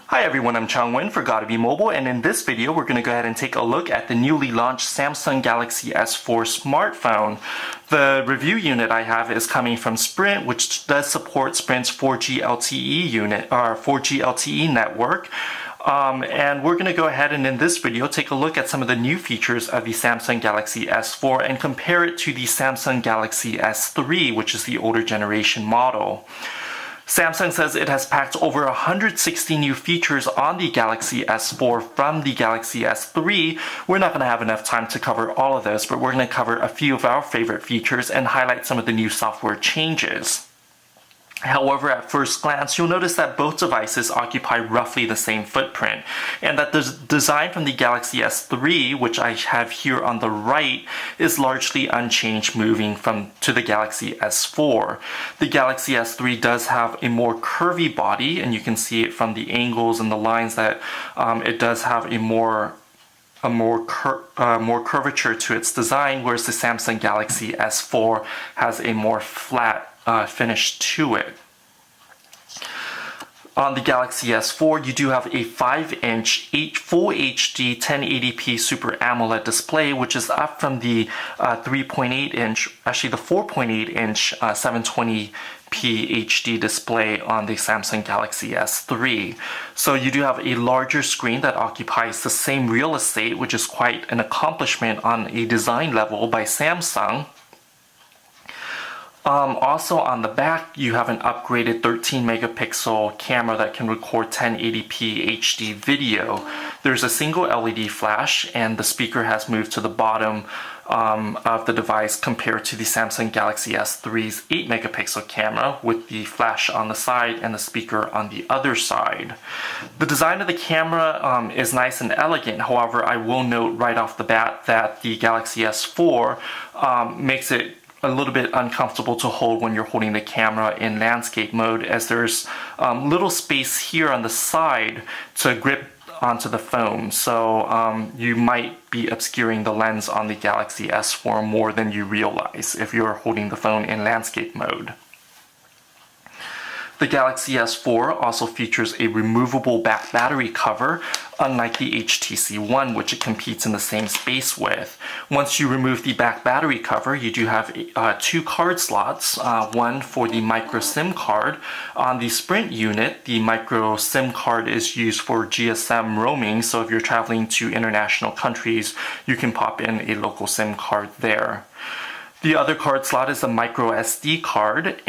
Hi everyone, I'm Chang Wen for Gotta Be Mobile, and in this video we're going to go ahead and take a look at the newly launched Samsung Galaxy S4 smartphone. The review unit I have is coming from Sprint, which does support Sprint's 4G LTE unit, or 4G LTE network. And we're going to go ahead and in this video take a look at some of the new features of the Samsung Galaxy S4 and compare it to the Samsung Galaxy S3, which is the older generation model. Samsung says it has packed over 160 new features on the Galaxy S4 from the Galaxy S3. We're not going to have enough time to cover all of those, but we're going to cover a few of our favorite features and highlight some of the new software changes. However, at first glance, you'll notice that both devices occupy roughly the same footprint, and that the design from the Galaxy S3, which I have here on the right, is largely unchanged moving to the Galaxy S4. The Galaxy S3 does have a more curvy body, and you can see it from the angles and the lines that it does have a more curvature to its design, whereas the Samsung Galaxy S4 has a more flat finish to it. On the Galaxy S4, you do have a 5-inch Full HD 1080p Super AMOLED display, which is up from the 3.8-inch, actually the 4.8-inch 720p HD display on the Samsung Galaxy S3. So you do have a larger screen that occupies the same real estate, which is quite an accomplishment on a design level by Samsung. Also on the back, you have an upgraded 13 megapixel camera that can record 1080p HD video. There's a single LED flash, and the speaker has moved to the bottom of the device compared to the Samsung Galaxy S3's 8 megapixel camera with the flash on the side and the speaker on the other side. The design of the camera is nice and elegant. However, I will note right off the bat that the Galaxy S4 makes it a little bit uncomfortable to hold when you're holding the camera in landscape mode, as there's little space here on the side to grip onto the phone, so you might be obscuring the lens on the Galaxy S4 more than you realize if you're holding the phone in landscape mode. The Galaxy S4 also features a removable back battery cover, unlike the HTC One, which it competes in the same space with. Once you remove the back battery cover, you do have two card slots, one for the micro SIM card. On the Sprint unit, the micro SIM card is used for GSM roaming, so if you're traveling to international countries, you can pop in a local SIM card there. The other card slot is a micro SD card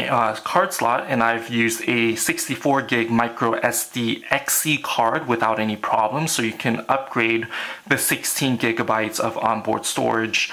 slot, and I've used a 64 gig micro SD XC card without any problems, so you can upgrade the 16 gigabytes of onboard storage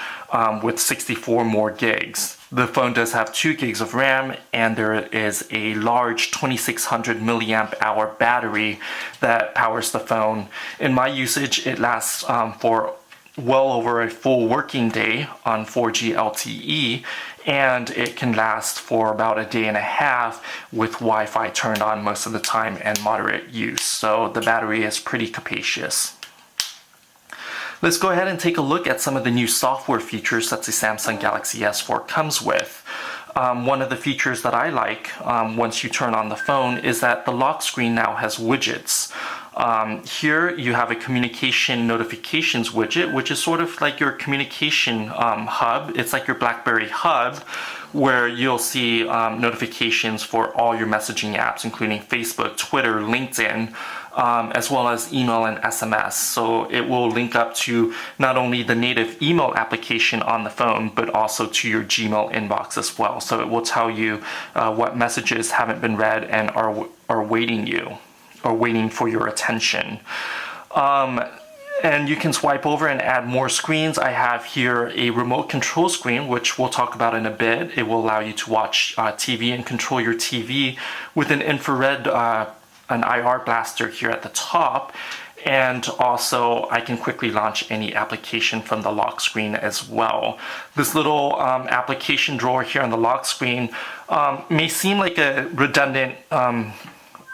with 64 more gigs. The phone does have 2 gigs of RAM, and there is a large 2600 milliamp hour battery that powers the phone. In my usage, it lasts for well over a full working day on 4G LTE, and it can last for about a day and a half with Wi-Fi turned on most of the time and moderate use. So the battery is pretty capacious. Let's go ahead and take a look at some of the new software features that the Samsung Galaxy S4 comes with. One of the features that I like once you turn on the phone is that the lock screen now has widgets. Here you have a communication notifications widget, which is sort of like your communication hub. It's like your BlackBerry hub, where you'll see notifications for all your messaging apps, including Facebook, Twitter, LinkedIn, as well as email and SMS. So it will link up to not only the native email application on the phone, but also to your Gmail inbox as well. So it will tell you what messages haven't been read and are waiting for your attention. And you can swipe over and add more screens. I have here a remote control screen, which we'll talk about in a bit. It will allow you to watch TV and control your TV with an infrared, an IR blaster here at the top. And also I can quickly launch any application from the lock screen as well. This little application drawer here on the lock screen may seem like a redundant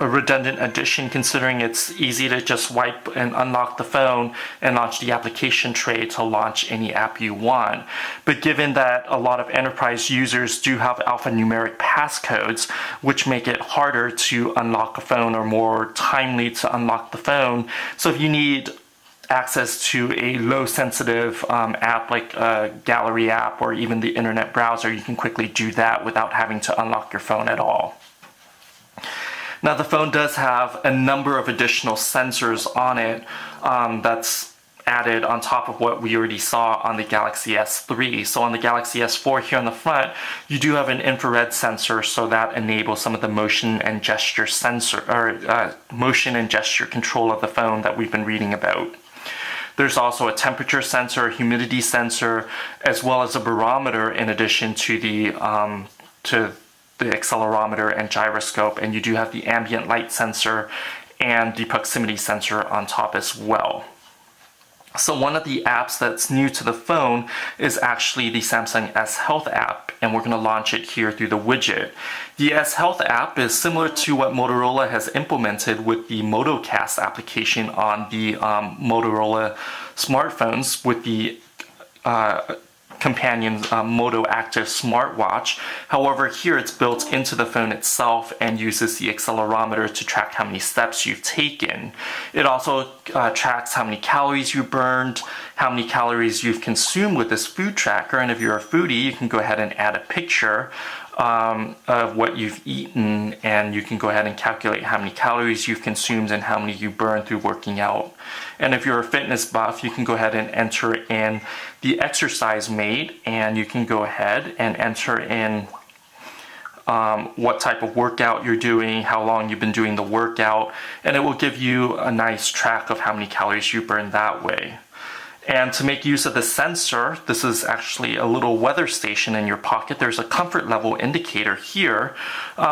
a redundant addition, considering it's easy to just wipe and unlock the phone and launch the application tray to launch any app you want. But given that a lot of enterprise users do have alphanumeric passcodes, which make it harder to unlock a phone or more timely to unlock the phone, so if you need access to a low sensitive app like a gallery app or even the internet browser, you can quickly do that without having to unlock your phone at all. Now the phone does have a number of additional sensors on it that's added on top of what we already saw on the Galaxy S3. So on the Galaxy S4 here on the front, you do have an infrared sensor, so that enables some of the motion and gesture motion and gesture control of the phone that we've been reading about. There's also a temperature sensor, a humidity sensor, as well as a barometer in addition to the accelerometer and gyroscope, and you do have the ambient light sensor and the proximity sensor on top as well. So one of the apps that's new to the phone is actually the Samsung S Health app, and we're going to launch it here through the widget. The S Health app is similar to what Motorola has implemented with the MotoCast application on the Motorola smartphones with the companion Moto Active smartwatch. However, here it's built into the phone itself and uses the accelerometer to track how many steps you've taken. It also tracks how many calories you burned, how many calories you've consumed with this food tracker, and if you're a foodie, you can go ahead and add a picture of what you've eaten, and you can go ahead and calculate how many calories you've consumed and how many you burned through working out. And if you're a fitness buff, you can go ahead and enter in the exercise made, and you can go ahead and enter in what type of workout you're doing, how long you've been doing the workout, and it will give you a nice track of how many calories you burned that way. And to make use of the sensor, this is actually a little weather station in your pocket. There's a comfort level indicator here,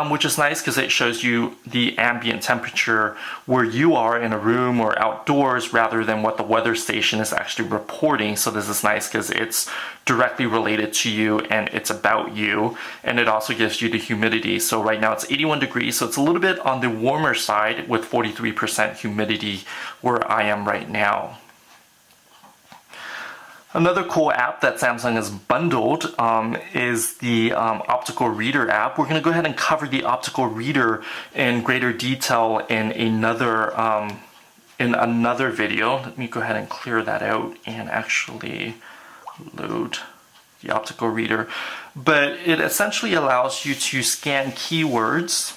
which is nice because it shows you the ambient temperature where you are in a room or outdoors rather than what the weather station is actually reporting. So this is nice because it's directly related to you and it's about you. And it also gives you the humidity. So right now it's 81 degrees, so it's a little bit on the warmer side with 43% humidity where I am right now. Another cool app that Samsung has bundled is the optical reader app. We're going to go ahead and cover the optical reader in greater detail in another video. Let me go ahead and clear that out and actually load the optical reader. But it essentially allows you to scan keywords.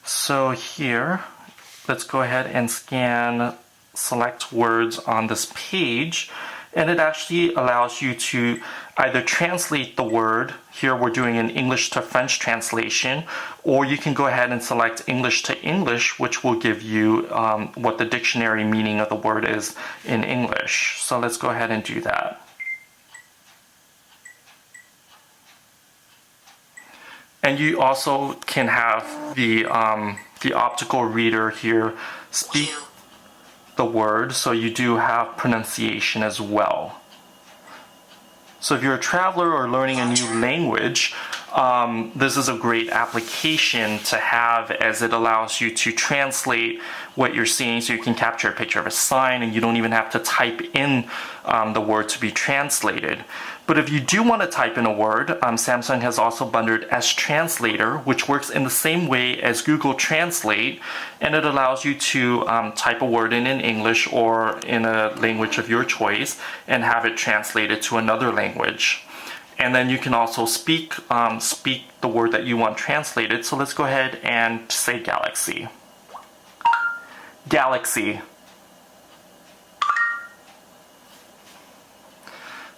So here, let's go ahead and scan select words on this page, and it actually allows you to either translate the word. Here we're doing an English to French translation, or you can go ahead and select English to English, which will give you what the dictionary meaning of the word is in English. So let's go ahead and do that. And you also can have the optical reader here speak the word, so you do have pronunciation as well. So if you're a traveler or learning a new language, this is a great application to have, as it allows you to translate what you're seeing, so you can capture a picture of a sign and you don't even have to type in the word to be translated. But if you do want to type in a word, Samsung has also bundled S Translator, which works in the same way as Google Translate, and it allows you to type a word in English or in a language of your choice and have it translated to another language. And then you can also speak the word that you want translated. So let's go ahead and say galaxy. Galaxy.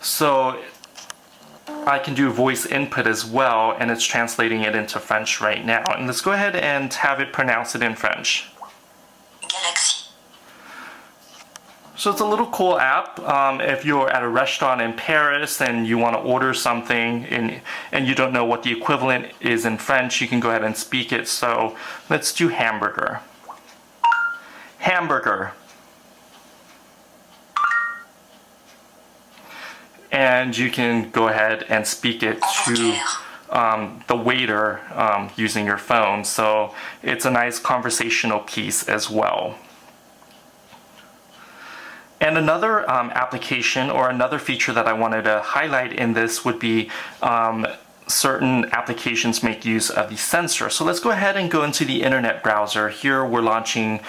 So I can do voice input as well, and it's translating it into French right now. And let's go ahead and have it pronounce it in French. Galaxy. So it's a little cool app. If you're at a restaurant in Paris and you want to order something and you don't know what the equivalent is in French, you can go ahead and speak it. So let's do hamburger. Hamburger. And you can go ahead and speak it to the waiter using your phone. So it's a nice conversational piece as well. And another application or another feature that I wanted to highlight in this would be certain applications make use of the sensor. So let's go ahead and go into the internet browser. Here we're launching,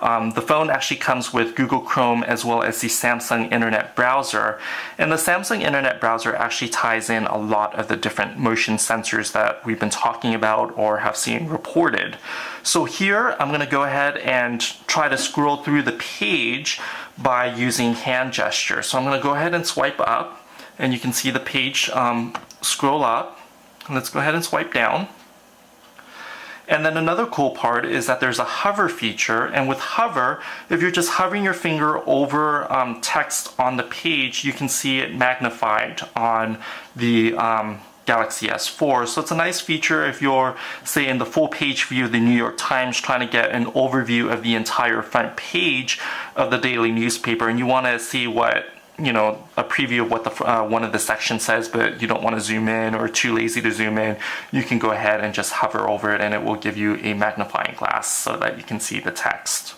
the phone actually comes with Google Chrome as well as the Samsung internet browser. And the Samsung internet browser actually ties in a lot of the different motion sensors that we've been talking about or have seen reported. So here I'm going to go ahead and try to scroll through the page by using hand gesture. So I'm going to go ahead and swipe up, and you can see the page scroll up. Let's go ahead and swipe down. And then another cool part is that there's a hover feature, and with hover, if you're just hovering your finger over text on the page, you can see it magnified on the Galaxy S4. So it's a nice feature if you're, say, in the full page view of the New York Times trying to get an overview of the entire front page of the daily newspaper, and you want to see what, you know, a preview of what the one of the sections says, but you don't want to zoom in or too lazy to zoom in, you can go ahead and just hover over it and it will give you a magnifying glass so that you can see the text.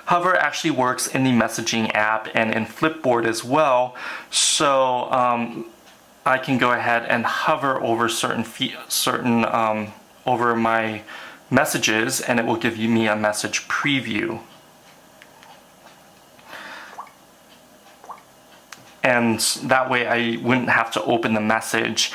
Hover actually works in the messaging app and in Flipboard as well. So I can go ahead and hover over over my messages, and it will give me a message preview. And that way I wouldn't have to open the message,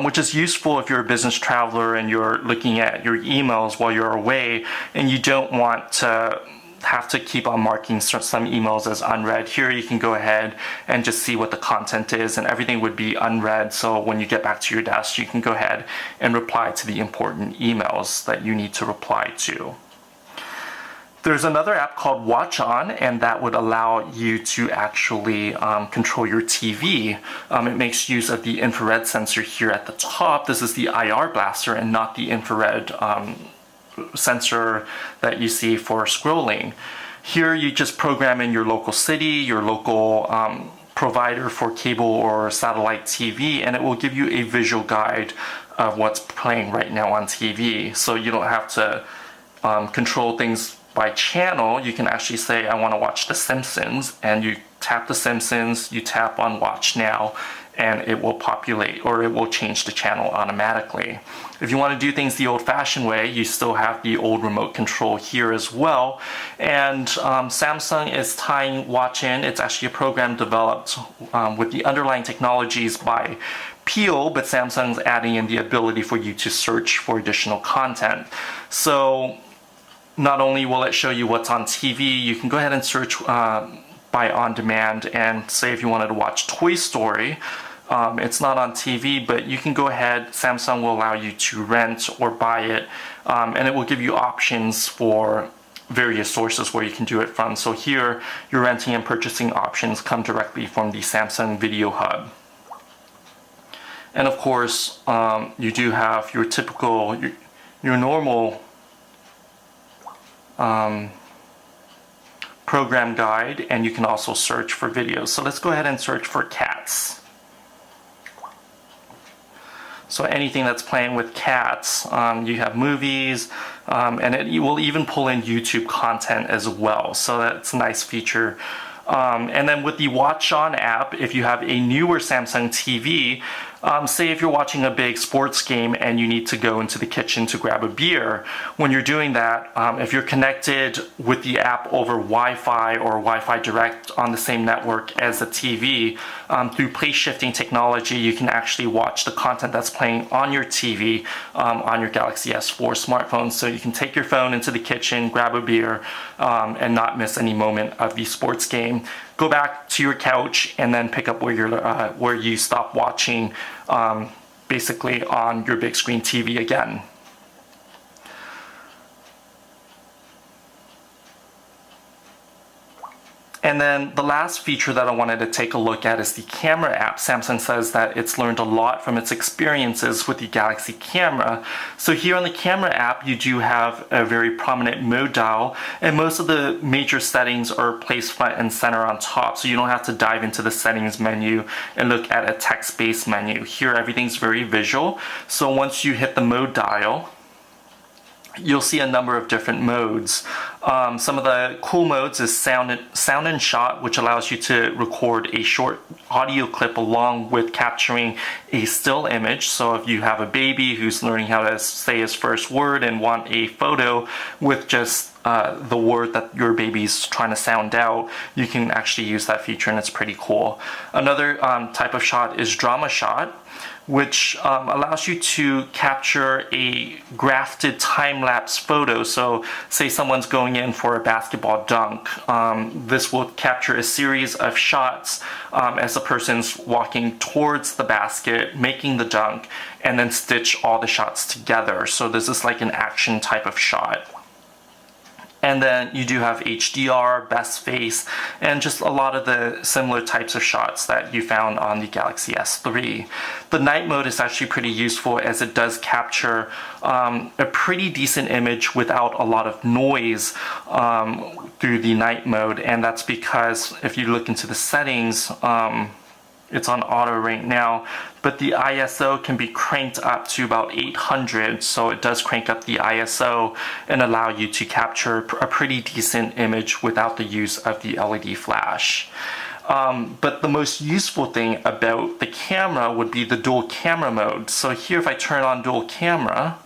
which is useful if you're a business traveler and you're looking at your emails while you're away and you don't want to have to keep on marking some emails as unread. Here you can go ahead and just see what the content is, and everything would be unread, so when you get back to your desk you can go ahead and reply to the important emails that you need to reply to. There's another app called Watch On, and that would allow you to actually control your TV. It makes use of the infrared sensor here at the top. This is the IR blaster and not the infrared sensor that you see for scrolling. Here you just program in your local city, your local provider for cable or satellite TV, and it will give you a visual guide of what's playing right now on TV. So you don't have to control things by channel. You can actually say, I want to watch The Simpsons, and you tap The Simpsons, you tap on Watch Now, and it will populate, or it will change the channel automatically. If you want to do things the old-fashioned way, you still have the old remote control here as well. And Samsung is tying Watch In. It's actually a program developed with the underlying technologies by Peel, but Samsung's adding in the ability for you to search for additional content. So not only will it show you what's on TV, you can go ahead and search by on demand, and say if you wanted to watch Toy Story, it's not on TV, but you can go ahead, Samsung will allow you to rent or buy it, and it will give you options for various sources where you can do it from. So here, your renting and purchasing options come directly from the Samsung Video Hub. And of course, you do have your typical, your normal program guide, and you can also search for videos. So let's go ahead and search for cats. So anything that's playing with cats, you have movies, and you will even pull in YouTube content as well. So that's a nice feature. And then with the Watch On app, if you have a newer Samsung TV, say if you're watching a big sports game and you need to go into the kitchen to grab a beer, when you're doing that, if you're connected with the app over Wi-Fi or Wi-Fi Direct on the same network as the TV, through place shifting technology, you can actually watch the content that's playing on your TV on your Galaxy S4 smartphone. So you can take your phone into the kitchen, grab a beer, and not miss any moment of the sports game. Go back to your couch and then pick up where you stopped watching, basically on your big screen TV again. And then the last feature that I wanted to take a look at is the camera app. Samsung says that it's learned a lot from its experiences with the Galaxy camera. So here on the camera app, you do have a very prominent mode dial, and most of the major settings are placed front and center on top, so you don't have to dive into the settings menu and look at a text-based menu. Here, everything's very visual. So once you hit the mode dial, you'll see a number of different modes. Some of the cool modes is sound and shot, which allows you to record a short audio clip along with capturing a still image. So if you have a baby who's learning how to say his first word and want a photo with just the word that your baby's trying to sound out, you can actually use that feature, and it's pretty cool. Another type of shot is drama shot, which allows you to capture a grafted time-lapse photo. So say someone's going in for a basketball dunk. This will capture a series of shots as the person's walking towards the basket, making the dunk, and then stitch all the shots together. So this is like an action type of shot. And then you do have HDR, best face, and just a lot of the similar types of shots that you found on the Galaxy S3. The night mode is actually pretty useful, as it does capture a pretty decent image without a lot of noise through the night mode. And that's because if you look into the settings, it's on auto right now, but the ISO can be cranked up to about 800, so it does crank up the ISO and allow you to capture a pretty decent image without the use of the LED flash. But the most useful thing about the camera would be the dual camera mode. So here, if I turn on dual camera,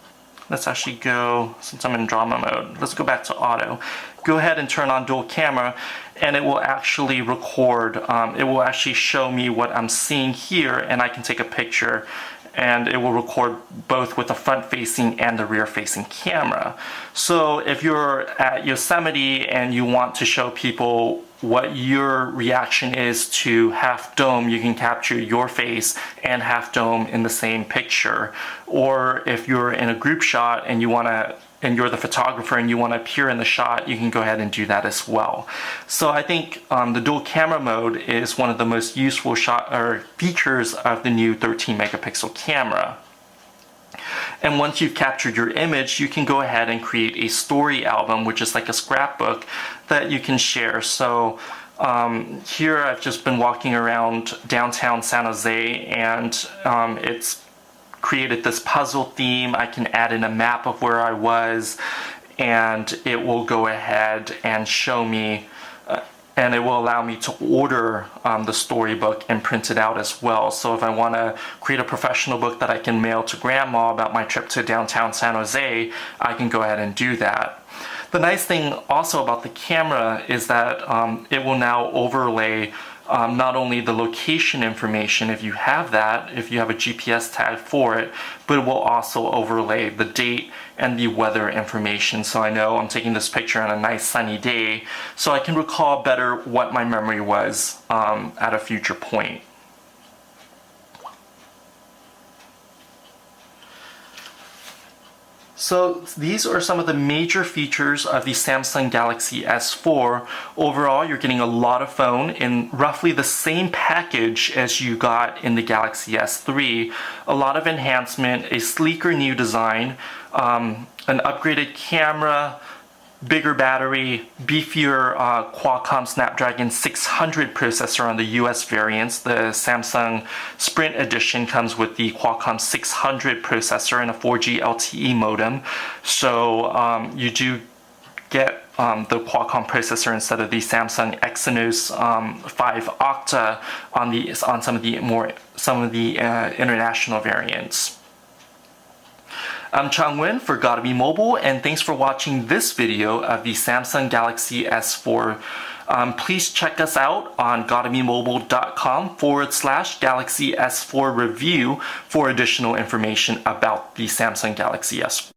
let's actually go, since I'm in drama mode, let's go back to auto. Go ahead and turn on dual camera, and it will actually record. It will actually show me what I'm seeing here, and I can take a picture, and it will record both with the front-facing and the rear-facing camera. So if you're at Yosemite and you want to show people what your reaction is to Half Dome, you can capture your face and Half Dome in the same picture. Or if you're in a group shot and you're the photographer and you want to appear in the shot, you can go ahead and do that as well. So I think the dual camera mode is one of the most useful features of the new 13 megapixel camera. And once you've captured your image, you can go ahead and create a story album, which is like a scrapbook that you can share. So here I've just been walking around downtown San Jose, and it's created this puzzle theme. I can add in a map of where I was, and it will go ahead and show me and it will allow me to order the storybook and print it out as well. So if I want to create a professional book that I can mail to grandma about my trip to downtown San Jose, I can go ahead and do that. The nice thing also about the camera is that it will now overlay not only the location information, if you have that, if you have a GPS tag for it, but it will also overlay the date and the weather information. So I know I'm taking this picture on a nice sunny day, so I can recall better what my memory was at a future point. So these are some of the major features of the Samsung Galaxy S4. Overall, you're getting a lot of phone in roughly the same package as you got in the Galaxy S3. A lot of enhancement, a sleeker new design, an upgraded camera, bigger battery, beefier Qualcomm Snapdragon 600 processor on the US variants. The Samsung Sprint Edition comes with the Qualcomm 600 processor and a 4G LTE modem. So you do get the Qualcomm processor instead of the Samsung Exynos 5 Octa on some of the international variants. I'm Chang Nguyen for Gotta Be Mobile, and thanks for watching this video of the Samsung Galaxy S4. Please check us out on gottabemobile.com/Galaxy S4 review for additional information about the Samsung Galaxy S4.